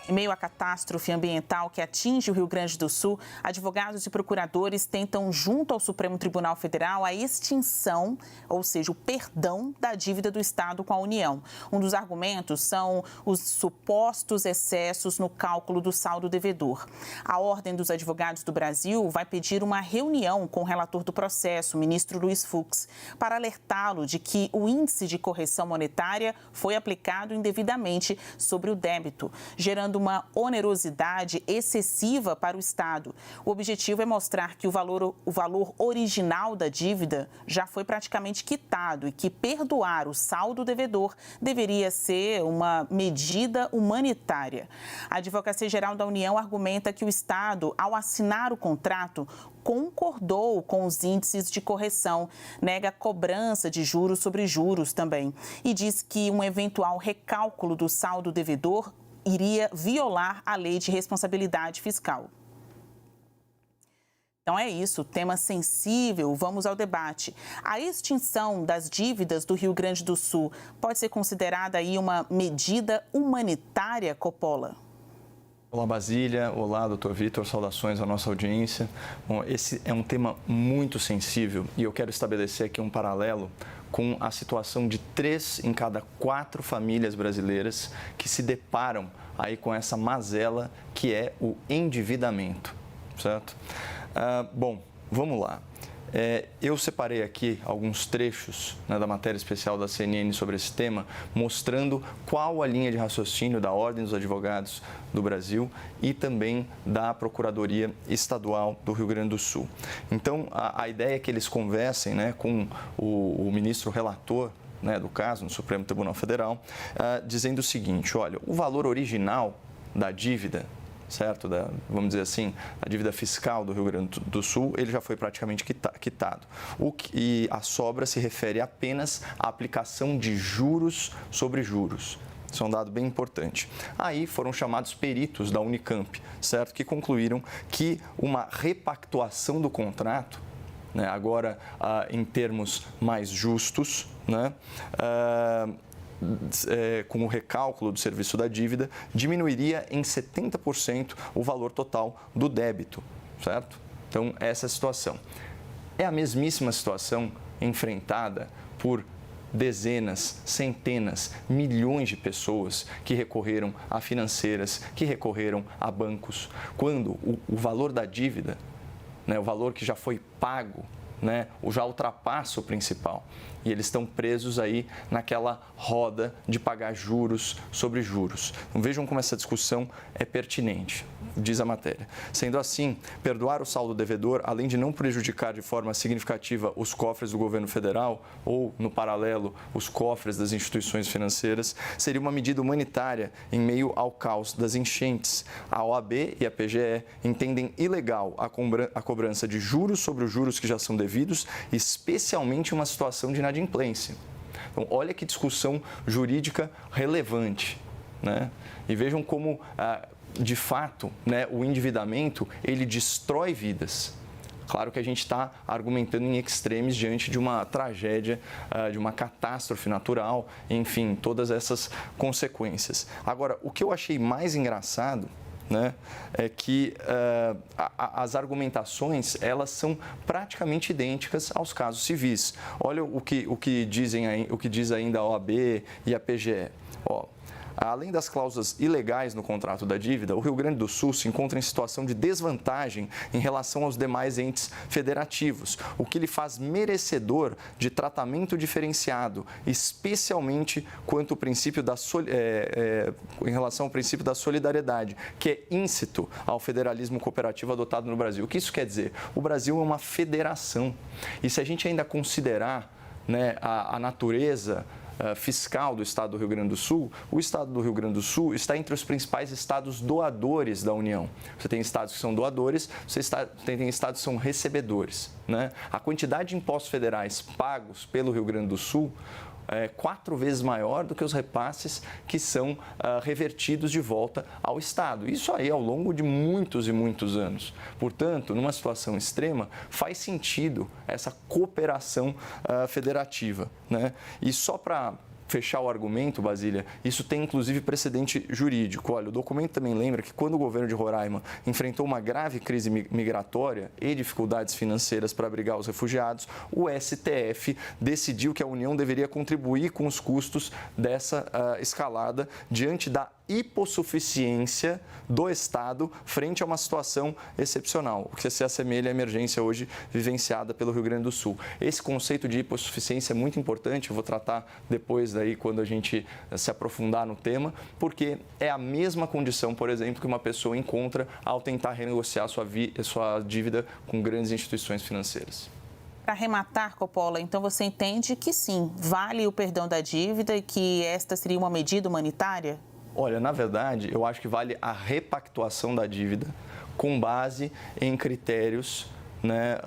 Em meio à catástrofe ambiental que atinge o Rio Grande do Sul, advogados e procuradores tentam, junto ao Supremo Tribunal Federal, a extinção, ou seja, o perdão da dívida do Estado com a União. Um dos argumentos são os supostos excessos no cálculo do saldo devedor. A Ordem dos Advogados do Brasil vai pedir uma reunião com o relator do processo, o ministro Luiz Fux, para alertá-lo de que o índice de correção monetária foi aplicado indevidamente sobre o débito, gerando uma onerosidade excessiva para o Estado. O objetivo é mostrar que o valor original da dívida já foi praticamente quitado e que perdoar o saldo devedor deveria ser uma medida humanitária. A Advocacia Geral da União argumenta que o Estado, ao assinar o contrato, concordou com os índices de correção, nega a cobrança de juros sobre juros também e diz que um eventual recálculo do saldo devedor iria violar a lei de responsabilidade fiscal. Então é isso, tema sensível, vamos ao debate. A extinção das dívidas do Rio Grande do Sul pode ser considerada aí uma medida humanitária, Coppola? Olá, Basília. Olá, doutor Vitor. Saudações à nossa audiência. Bom, esse é um tema muito sensível e eu quero estabelecer aqui um paralelo com a situação de 3 em cada 4 famílias brasileiras que se deparam aí com essa mazela que é o endividamento, certo? Bom, vamos lá. Eu separei aqui alguns trechos, né, da matéria especial da CNN sobre esse tema, mostrando qual a linha de raciocínio da Ordem dos Advogados do Brasil e também da Procuradoria Estadual do Rio Grande do Sul. Então, a ideia é que eles conversem, né, com o ministro relator, né, do caso, no Supremo Tribunal Federal, dizendo o seguinte: olha, o valor original da dívida, certo? Vamos dizer assim, a dívida fiscal do Rio Grande do Sul, ele já foi praticamente quitado. E a sobra se refere apenas à aplicação de juros sobre juros. Isso é um dado bem importante. Aí foram chamados peritos da Unicamp, certo? Que concluíram que uma repactuação do contrato, né, agora em termos mais justos, né, com o recálculo do serviço da dívida, diminuiria em 70% o valor total do débito, certo? Então, essa é a situação. É a mesmíssima situação enfrentada por dezenas, centenas, milhões de pessoas que recorreram a financeiras, que recorreram a bancos, quando o valor da dívida, né, o valor que já foi pago, né, já ultrapassa o principal. E eles estão presos aí naquela roda de pagar juros sobre juros. Então, vejam como essa discussão é pertinente, diz a matéria. Sendo assim, perdoar o saldo devedor, além de não prejudicar de forma significativa os cofres do governo federal ou, no paralelo, os cofres das instituições financeiras, seria uma medida humanitária em meio ao caos das enchentes. A OAB e a PGE entendem ilegal a cobrança de juros sobre os juros que já são devidos, especialmente em uma situação de inadimplência. Então, olha que discussão jurídica relevante, né? E vejam como, de fato, né, o endividamento, ele destrói vidas. Claro que a gente está argumentando em extremis diante de uma tragédia, de uma catástrofe natural, enfim, todas essas consequências. Agora, o que eu achei mais engraçado, né, é que as argumentações, elas são praticamente idênticas aos casos civis. Olha o que diz ainda a OAB e a PGE. Além das cláusulas ilegais no contrato da dívida, o Rio Grande do Sul se encontra em situação de desvantagem em relação aos demais entes federativos, o que lhe faz merecedor de tratamento diferenciado, especialmente em relação ao princípio da solidariedade, que é íncito ao federalismo cooperativo adotado no Brasil. O que isso quer dizer? O Brasil é uma federação. E se a gente ainda considerar, né, a natureza fiscal do Estado do Rio Grande do Sul, o Estado do Rio Grande do Sul está entre os principais estados doadores da União. Você tem estados que são doadores, tem estados que são recebedores, né? A quantidade de impostos federais pagos pelo Rio Grande do Sul é 4 vezes maior do que os repasses que são revertidos de volta ao Estado. Isso aí ao longo de muitos e muitos anos. Portanto, numa situação extrema, faz sentido essa cooperação federativa, né? E só para fechar o argumento, Basília, isso tem inclusive precedente jurídico. Olha, o documento também lembra que quando o governo de Roraima enfrentou uma grave crise migratória e dificuldades financeiras para abrigar os refugiados, o STF decidiu que a União deveria contribuir com os custos dessa escalada diante da hipossuficiência do Estado frente a uma situação excepcional, o que se assemelha à emergência hoje vivenciada pelo Rio Grande do Sul. Esse conceito de hipossuficiência é muito importante, eu vou tratar depois daí quando a gente se aprofundar no tema, porque é a mesma condição, por exemplo, que uma pessoa encontra ao tentar renegociar sua dívida com grandes instituições financeiras. Para arrematar, Coppola, então você entende que sim, vale o perdão da dívida e que esta seria uma medida humanitária? Olha, na verdade, eu acho que vale a repactuação da dívida com base em critérios, né,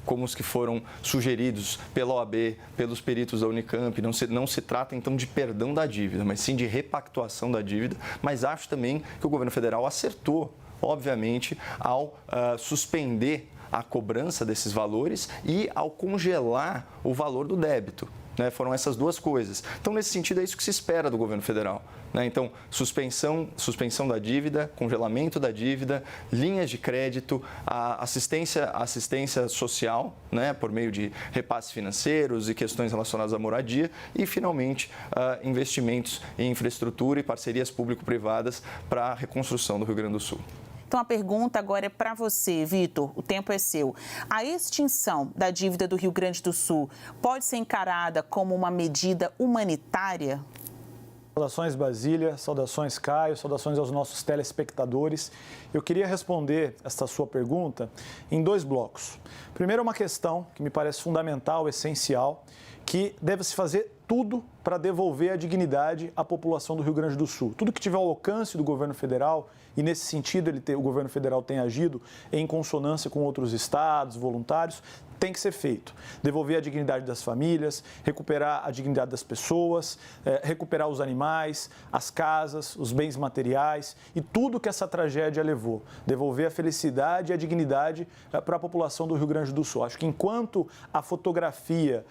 como os que foram sugeridos pela OAB, pelos peritos da Unicamp. Não se trata, então, de perdão da dívida, mas sim de repactuação da dívida. Mas acho também que o governo federal acertou, obviamente, ao suspender a cobrança desses valores e ao congelar o valor do débito. Foram essas duas coisas. Então, nesse sentido, é isso que se espera do governo federal. Então, suspensão da dívida, congelamento da dívida, linhas de crédito, assistência social, por meio de repasses financeiros e questões relacionadas à moradia e, finalmente, investimentos em infraestrutura e parcerias público-privadas para a reconstrução do Rio Grande do Sul. Então, a pergunta agora é para você, Vitor, o tempo é seu. A extinção da dívida do Rio Grande do Sul pode ser encarada como uma medida humanitária? Saudações, Basília, saudações, Caio, saudações aos nossos telespectadores. Eu queria responder esta sua pergunta em 2 blocos. Primeiro, uma questão que me parece fundamental, essencial, que deve-se fazer tudo para devolver a dignidade à população do Rio Grande do Sul. Tudo que tiver ao alcance do governo federal, e nesse sentido o governo federal tem agido em consonância com outros estados, voluntários, tem que ser feito. Devolver a dignidade das famílias, recuperar a dignidade das pessoas, recuperar os animais, as casas, os bens materiais e tudo que essa tragédia levou. Devolver a felicidade e a dignidade para a população do Rio Grande do Sul. Acho que enquanto a fotografia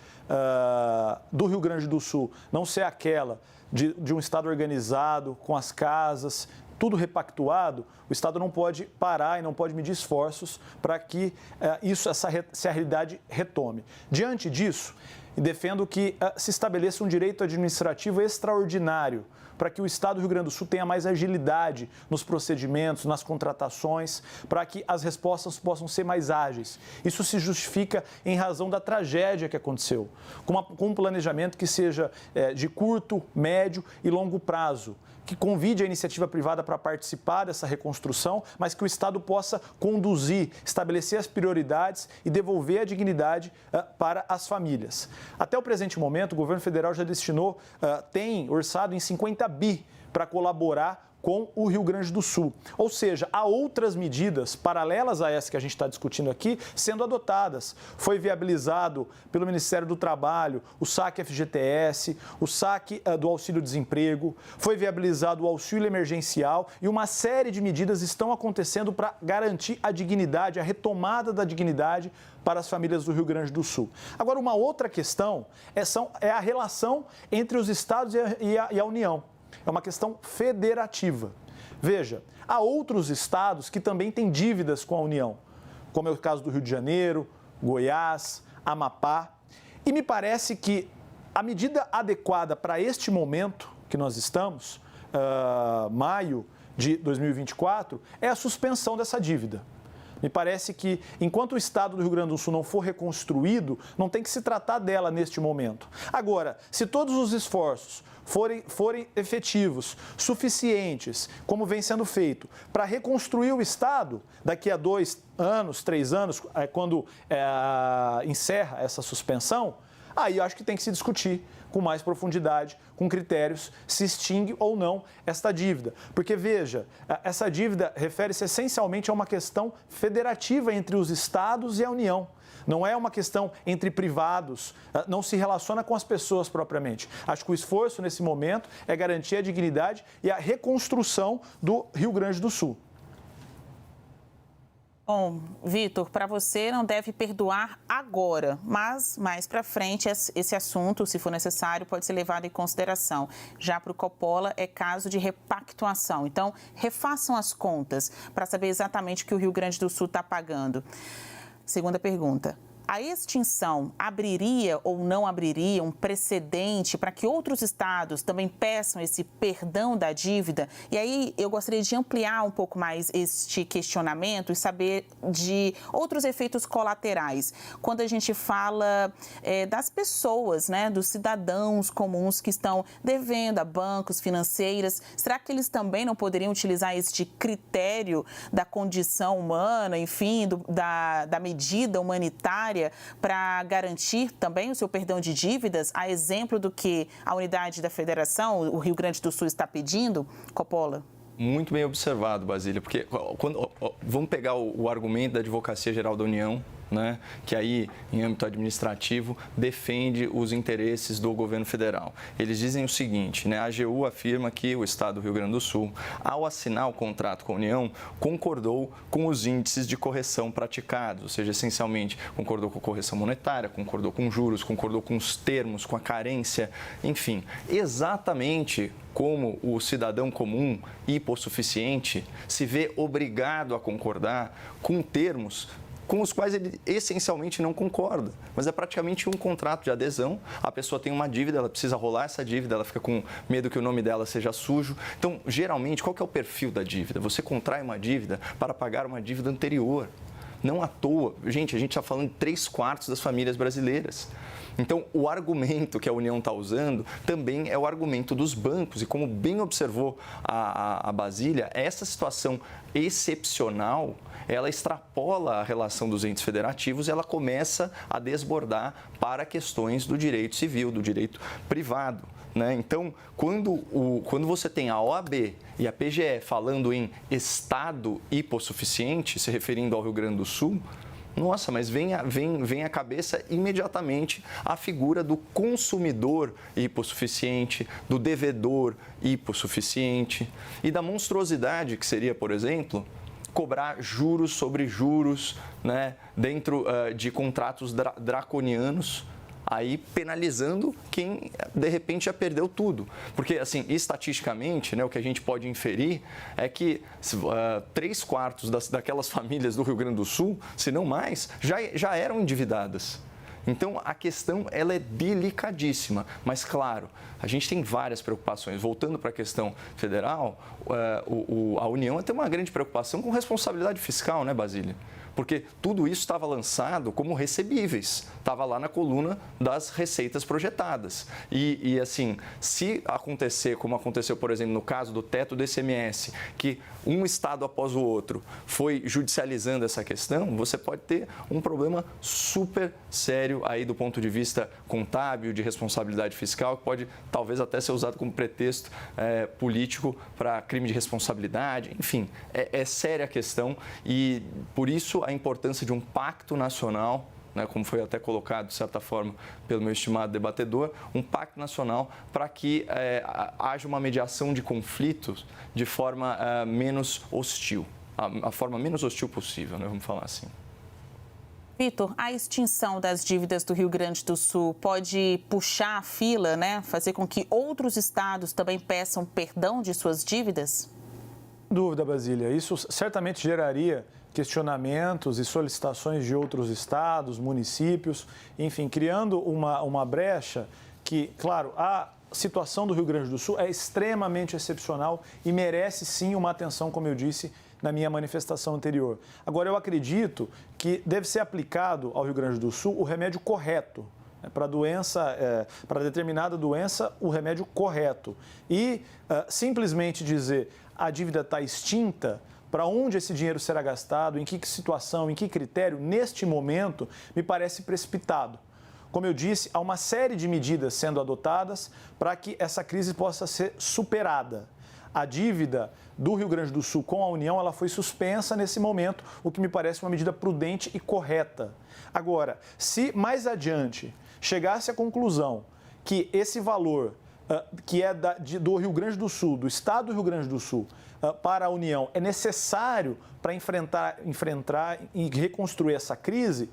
do Rio Grande do Sul não ser aquela de um estado organizado, com as casas, tudo repactuado, o Estado não pode parar e não pode medir esforços para que essa realidade retome. Diante disso, defendo que se estabeleça um direito administrativo extraordinário para que o Estado do Rio Grande do Sul tenha mais agilidade nos procedimentos, nas contratações, para que as respostas possam ser mais ágeis. Isso se justifica em razão da tragédia que aconteceu, com um planejamento que seja de curto, médio e longo prazo, que convide a iniciativa privada para participar dessa reconstrução, mas que o Estado possa conduzir, estabelecer as prioridades e devolver a dignidade para as famílias. Até o presente momento, o governo federal já destinou, tem orçado em 50 bi para colaborar com o Rio Grande do Sul. Ou seja, há outras medidas paralelas a essa que a gente está discutindo aqui sendo adotadas. Foi viabilizado pelo Ministério do Trabalho o saque FGTS, o saque do auxílio-desemprego, foi viabilizado o auxílio emergencial e uma série de medidas estão acontecendo para garantir a dignidade, a retomada da dignidade para as famílias do Rio Grande do Sul. Agora, uma outra questão é a relação entre os estados e a União. É uma questão federativa. Veja, há outros estados que também têm dívidas com a União, como é o caso do Rio de Janeiro, Goiás, Amapá. E me parece que a medida adequada para este momento que nós estamos, maio de 2024, é a suspensão dessa dívida. Me parece que, enquanto o Estado do Rio Grande do Sul não for reconstruído, não tem que se tratar dela neste momento. Agora, se todos os esforços forem efetivos, suficientes, como vem sendo feito, para reconstruir o Estado daqui a 2 anos, 3 anos, quando encerra essa suspensão, aí eu acho que tem que se discutir com mais profundidade, com critérios, se extingue ou não esta dívida. Porque, veja, essa dívida refere-se essencialmente a uma questão federativa entre os estados e a União. Não é uma questão entre privados, não se relaciona com as pessoas propriamente. Acho que o esforço nesse momento é garantir a dignidade e a reconstrução do Rio Grande do Sul. Bom, Vitor, para você não deve perdoar agora, mas mais para frente esse assunto, se for necessário, pode ser levado em consideração. Já para o Coppola é caso de repactuação. Então, refaçam as contas para saber exatamente o que o Rio Grande do Sul está pagando. Segunda pergunta. A extinção abriria ou não abriria um precedente para que outros estados também peçam esse perdão da dívida? E aí eu gostaria de ampliar um pouco mais este questionamento e saber de outros efeitos colaterais. Quando a gente fala das pessoas, né, dos cidadãos comuns que estão devendo a bancos, financeiras, será que eles também não poderiam utilizar este critério da condição humana, enfim, da medida humanitária para garantir também o seu perdão de dívidas, a exemplo do que a unidade da federação, o Rio Grande do Sul, está pedindo? Coppola? Muito bem observado, Basília, porque vamos pegar o argumento da Advocacia Geral da União, né, que aí, em âmbito administrativo, defende os interesses do governo federal. Eles dizem o seguinte, né, a AGU afirma que o Estado do Rio Grande do Sul, ao assinar o contrato com a União, concordou com os índices de correção praticados, ou seja, essencialmente concordou com a correção monetária, concordou com juros, concordou com os termos, com a carência, enfim, exatamente como o cidadão comum hipossuficiente se vê obrigado a concordar com termos com os quais ele essencialmente não concorda. Mas é praticamente um contrato de adesão, a pessoa tem uma dívida, ela precisa rolar essa dívida, ela fica com medo que o nome dela seja sujo. Então, geralmente, qual que é o perfil da dívida? Você contrai uma dívida para pagar uma dívida anterior. Não à toa. Gente, a gente está falando de 3/4 das famílias brasileiras. Então, o argumento que a União está usando também é o argumento dos bancos. E como bem observou a Basília, essa situação excepcional, ela extrapola a relação dos entes federativos e ela começa a desbordar para questões do direito civil, do direito privado. Né? Então, quando você tem a OAB e a PGE falando em Estado hipossuficiente, se referindo ao Rio Grande do Sul, nossa, mas vem à cabeça imediatamente a figura do consumidor hipossuficiente, do devedor hipossuficiente e da monstruosidade que seria, por exemplo, cobrar juros sobre juros, né, dentro de contratos draconianos, aí penalizando quem, de repente, já perdeu tudo. Porque, assim, estatisticamente, né, o que a gente pode inferir é que 3/4 daquelas famílias do Rio Grande do Sul, se não mais, já eram endividadas. Então, a questão ela é delicadíssima, mas, claro, a gente tem várias preocupações. Voltando para a questão federal, a União tem uma grande preocupação com responsabilidade fiscal, né, Basília? Porque tudo isso estava lançado como recebíveis, estava lá na coluna das receitas projetadas. E assim, se acontecer, como aconteceu, por exemplo, no caso do teto do ICMS, que um estado após o outro foi judicializando essa questão, você pode ter um problema super sério aí do ponto de vista contábil, de responsabilidade fiscal, que pode talvez até ser usado como pretexto político para crime de responsabilidade. Enfim, é séria a questão e, por isso, a importância de um pacto nacional, né, como foi até colocado, de certa forma, pelo meu estimado debatedor, um pacto nacional para que haja uma mediação de conflitos de forma menos hostil, a forma menos hostil possível, né, vamos falar assim. Vitor, a extinção das dívidas do Rio Grande do Sul pode puxar a fila, né, fazer com que outros estados também peçam perdão de suas dívidas? Dúvida, Basília. Isso certamente geraria questionamentos e solicitações de outros estados, municípios, enfim, criando uma brecha que, claro, a situação do Rio Grande do Sul é extremamente excepcional e merece sim uma atenção, como eu disse na minha manifestação anterior. Agora, eu acredito que deve ser aplicado ao Rio Grande do Sul o remédio correto. Para determinada doença, o remédio correto. E simplesmente dizer a dívida está extinta, para onde esse dinheiro será gastado, em que situação, em que critério, neste momento, me parece precipitado. Como eu disse, há uma série de medidas sendo adotadas para que essa crise possa ser superada. A dívida do Rio Grande do Sul com a União, ela foi suspensa nesse momento, o que me parece uma medida prudente e correta. Agora, se mais adiante chegasse à conclusão que esse valor que é do Rio Grande do Sul, do Estado do Rio Grande do Sul, para a União, é necessário para enfrentar e reconstruir essa crise,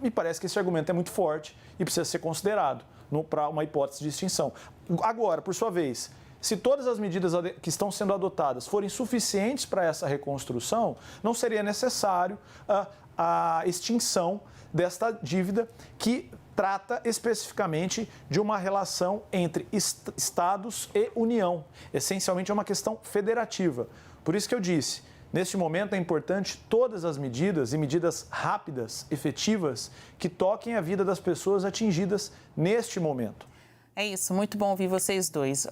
me parece que esse argumento é muito forte e precisa ser considerado para uma hipótese de extinção. Agora, por sua vez, se todas as medidas que estão sendo adotadas forem suficientes para essa reconstrução, não seria necessário a extinção desta dívida que trata especificamente de uma relação entre Estados e União. Essencialmente é uma questão federativa. Por isso que eu disse, neste momento é importante todas as medidas e medidas rápidas, efetivas, que toquem a vida das pessoas atingidas neste momento. É isso, muito bom ouvir vocês dois.